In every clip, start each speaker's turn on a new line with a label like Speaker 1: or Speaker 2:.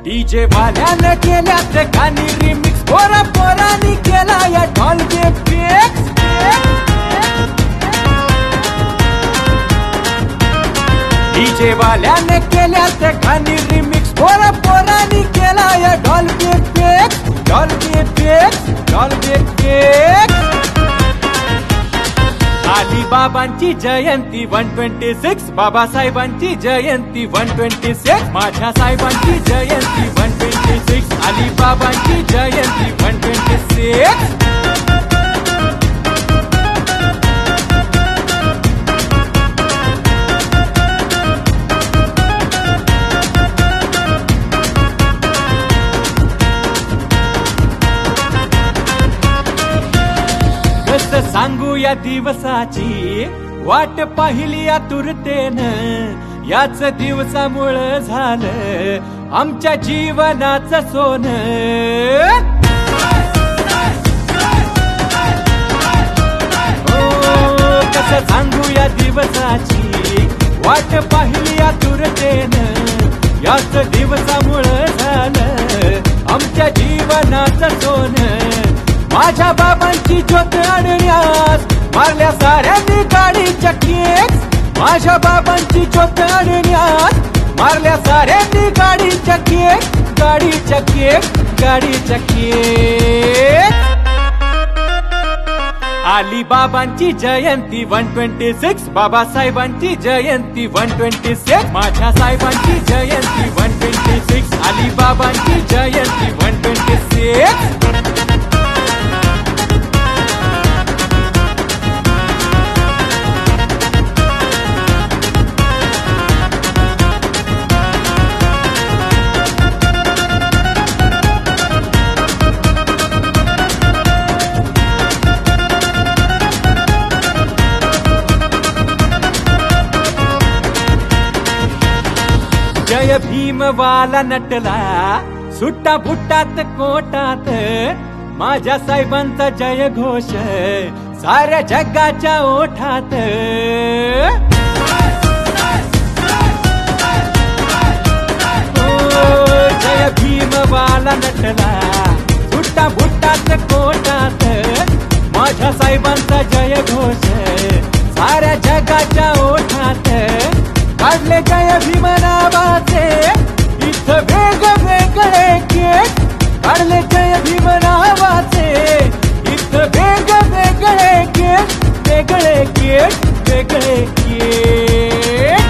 Speaker 1: DJ वाल्यानं केल्यात गाणी remix पोरा पोरांनी केला या ढोलके फिक्स डीजे वाल्यानं केल्यात गाणी रिमिक्स पोरा पोरांनी केला या ढोलके फिक्स ढोलके फिक्स ढोलके फिक्स आली बाबांची जयंती 126 बाबासाहेबांची जयंती 126 माझ्या साहेबांची जयंती 126 आली बाबांची जयंती 126 कसं सांगू या दिवसाची वाट पाहिली आतुरतेनं याच दिवसामुळं झालं आमच्या जीवनाचं सोनं कसं सांगू या दिवसाची वाट पाहिली आतुरतेनं याच दिवसामुळं झालं आमच्या जीवनाचं सोनं माझ्या बाबांची ज्योत आणण्यास मारल्या साऱ्यांनी गाडीच्या केक माझ्या बाबांची ज्योत आणण्यास मारल्या साऱ्यांनी गाडीच्या केक गाडीच्या केक गाडीच्या केक आली बाबांची जयंती 126 बाबासाहेबांची जयंती 126 माझ्या साहेबांची जयंती 126 आली बाबांची जयंती 126 जय भीम वाला नटला सुट्टा बुट्टात कोटात माझ्या साहेबांचा जय घोष साऱ्या जगाच्या ओठात जय भीम वाला नटला सुट्टा बुट्टात कोटात माझ्या साहेबांचा जय घोष साऱ्या जगाच्या ओठात काढले जय भीम नावाचे इथं वेगवेगळे केक काढले जय भीम नावाचे इथं वेगवेगळे केक वेगळे केक वेगळे केक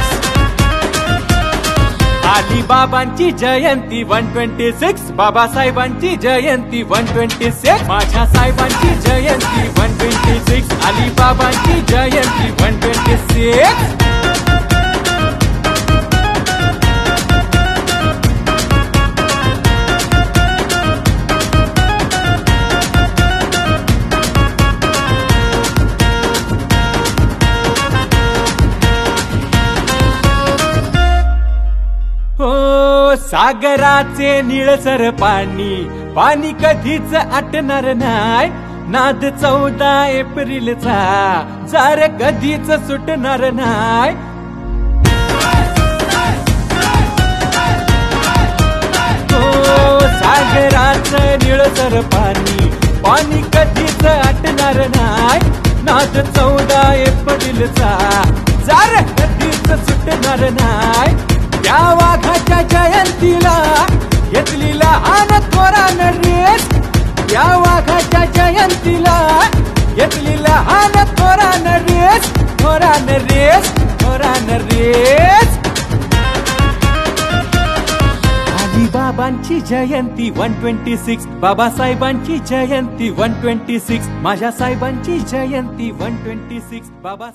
Speaker 1: आली बाबांची जयंती 126 बाबासाहेबांची जयंती 126 माझ्या साहेबांची जयंती 126 आली बाबांची जयंती 126 सागराचे निळसर पाणी पाणी कधीच आटणार नाही नाद 14 एप्रिलचा जार कधीच सुटणार नाही सागराचं निळसर पाणी पाणी कधीच आटणार नाही नाद 14 एप्रिलचा जार कधीच सुटणार नाही त्या वाघाच्या जयंतीला घेतली लहान थोरानं रेस त्या वाघाच्या जयंतीला घेतली लहान थोरानं रेस थोरानं रेस थोरानं रेस आली बाबांची जयंती 126 बाबासाहेबांची जयंती 126 माझ्या साहेबांची जयंती 126 बाबा